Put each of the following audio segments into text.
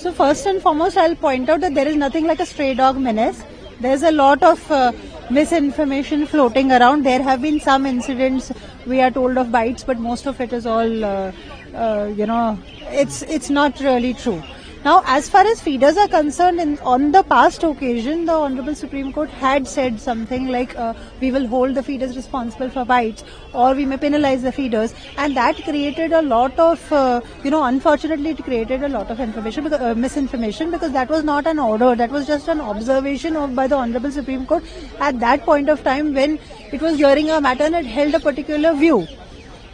So first and foremost, I'll point out that there is nothing like a stray dog menace. There's a lot of misinformation floating around. There have been some incidents we are told of bites, but most of it is all, it's not really true. Now, as far as feeders are concerned, on the past occasion, the Honorable Supreme Court had said something like we will hold the feeders responsible for bites or we may penalize the feeders, and that created a lot of, unfortunately it created a lot of misinformation because that was not an order, that was just an observation by the Honorable Supreme Court at that point of time when it was hearing a matter and it held a particular view.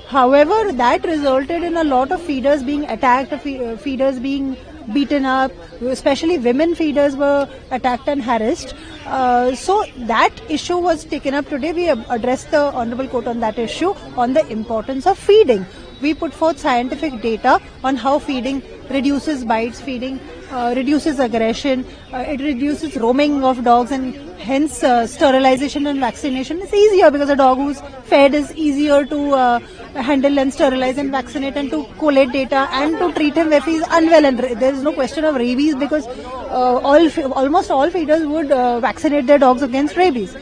However, that resulted in a lot of feeders being attacked, feeders being beaten up, especially women feeders were attacked and harassed. So that issue was taken up today. We addressed the Honorable Court on that issue, on the importance of feeding. We put forth scientific data on how feeding reduces bites, feeding reduces aggression, it reduces roaming of dogs, and hence sterilization and vaccination is easier because a dog who's fed is easier to handle and sterilize and vaccinate and to collate data and to treat him if he's unwell. And there is no question of rabies because almost all feeders would vaccinate their dogs against rabies.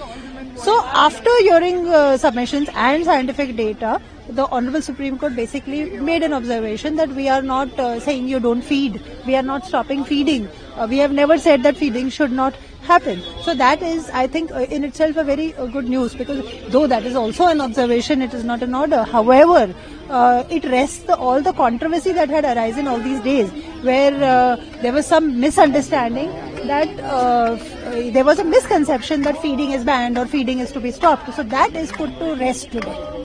So after hearing submissions and scientific data, the Honorable Supreme Court basically made an observation that we are not saying you don't feed. We are not stopping feeding. We have never said that feeding should not happen. So that is, I think, in itself a very good news, because though that is also an observation, it is not an order. However, it rests all the controversy that had arisen all these days, where there was some misunderstanding that there was a misconception that feeding is banned or feeding is to be stopped. So that is put to rest today.